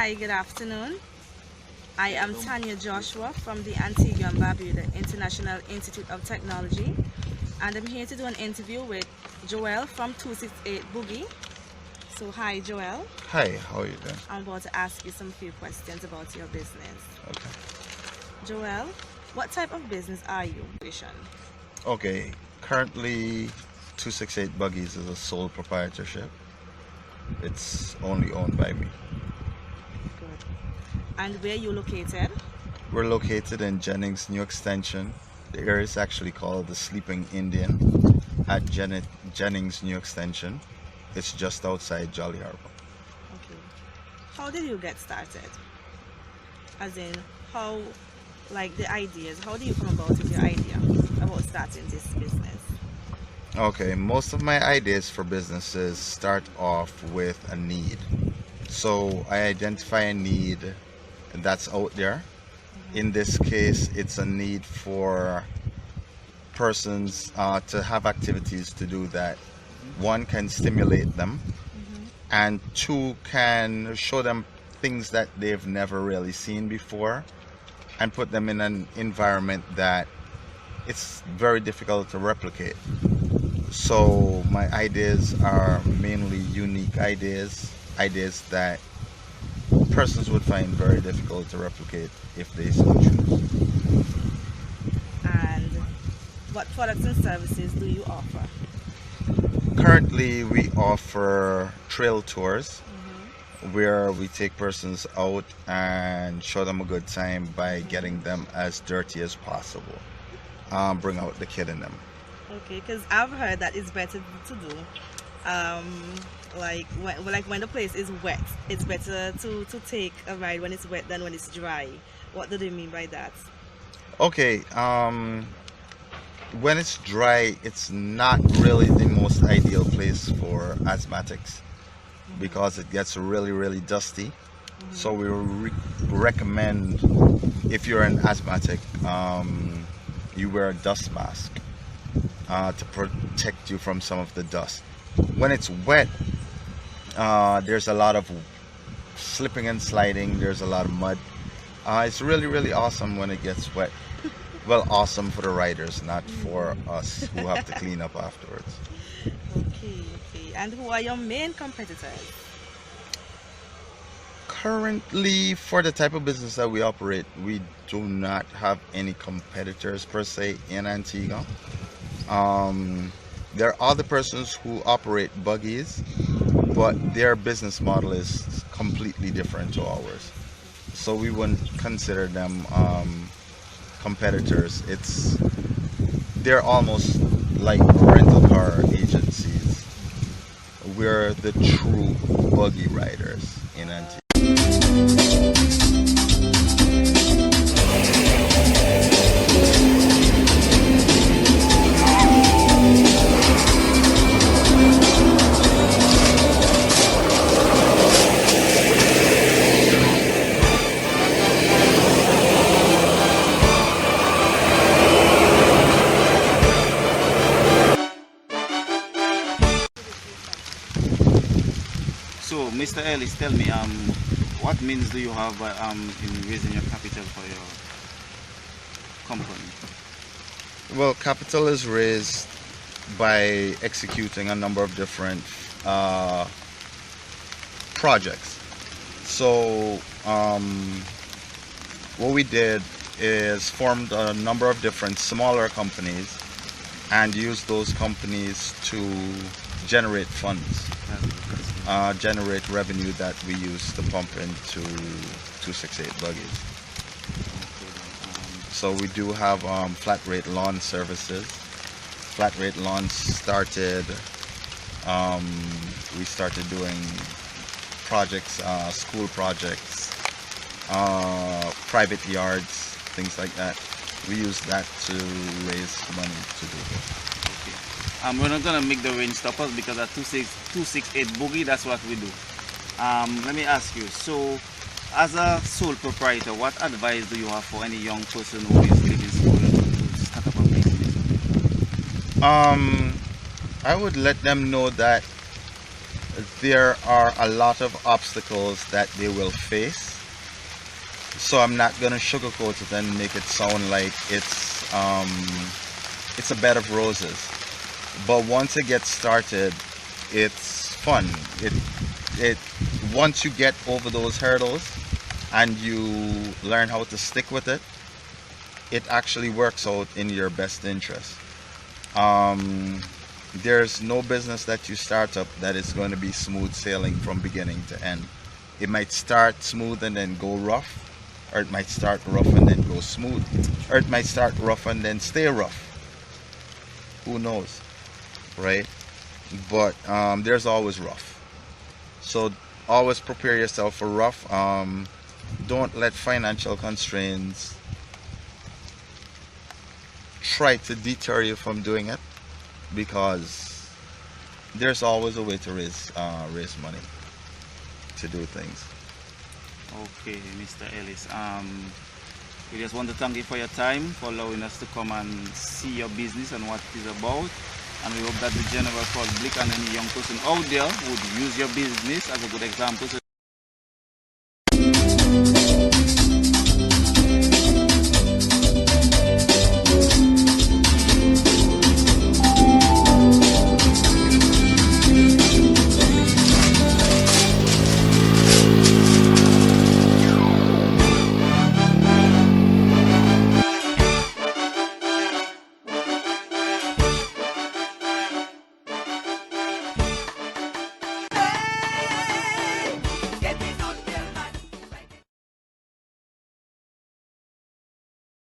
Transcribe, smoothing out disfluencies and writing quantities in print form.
Hi, good afternoon. I am Tanya Joshua from the Antigua and Barbuda International Institute of Technology, and I'm here to do an interview with Joel from 268 Boogie. So, hi, Joel. Hi, how are you doing? I'm about to ask you some few questions about your business. Okay. Joel, what type of business are you? Okay, currently 268 Buggies is a sole proprietorship. It's only owned by me. Good. And where are you located? We're located in Jennings New Extension. The area is actually called the Sleeping Indian at Jennings New Extension. It's just outside Jolly Harbor. Okay. How did you get started? As in, how, like the ideas, how do you come about with your idea about starting this business? Okay, most of my ideas for businesses start off with a need. So I identify a need that's out there. In this case, it's a need for persons to have activities to do that. One can stimulate them, and two can show them things that they've never really seen before and put them in an environment that it's very difficult to replicate. So my ideas are mainly unique ideas that persons would find very difficult to replicate if they so choose. And what products and services do you offer? Currently, we offer trail tours where we take persons out and show them a good time by getting them as dirty as possible. Bring out the kid in them. Okay, because I've heard that it's better to do. Like when the place is wet, it's better to take a ride when it's wet than when it's dry. What do they mean by that? Okay, when it's dry, it's not really the most ideal place for asthmatics because it gets really, really dusty. So we recommend, if you're an asthmatic, you wear a dust mask to protect you from some of the dust. When it's wet, there's a lot of slipping and sliding. There's a lot of mud. It's really, really awesome when it gets wet. Well, awesome for the riders, not for us who have to clean up afterwards. Okay. And who are your main competitors? Currently, for the type of business that we operate, we do not have any competitors per se in Antigua. There are other persons who operate buggies, but their business model is completely different to ours. So we wouldn't consider them competitors. They're almost like rental car agencies. We're the true buggy riders in Antigua. So, Mr. Ellis, tell me, what means do you have in raising your capital for your company? Well, capital is raised by executing a number of different projects. So, what we did is formed a number of different smaller companies and used those companies to generate funds, generate revenue that we use to pump into 268 buggies. So we do have flat rate lawn services. Flat rate lawns started, we started doing projects, school projects, private yards, things like that. We use that to raise money to do this. We're not gonna make the rain stop us because at 268 Boogie, that's what we do. Let me ask you, so as a sole proprietor, what advice do you have for any young person who is leaving school to start up a business? I would let them know that there are a lot of obstacles that they will face. So I'm not gonna sugarcoat it and make it sound like it's a bed of roses. But once it gets started, it's fun. It once you get over those hurdles and you learn how to stick with it, it actually works out in your best interest. There's no business that you start up that is going to be smooth sailing from beginning to end. It might start smooth and then go rough, or it might start rough and then go smooth, or it might start rough and then stay rough. Who knows, right? But there's always rough. So always prepare yourself for rough. Don't let financial constraints try to deter you from doing it, because there's always a way to raise money to do things. Okay, Mr. Ellis. We just want to thank you for your time, for allowing us to come and see your business and what it is about. And we hope that the general public and any young person out there would use your business as a good example.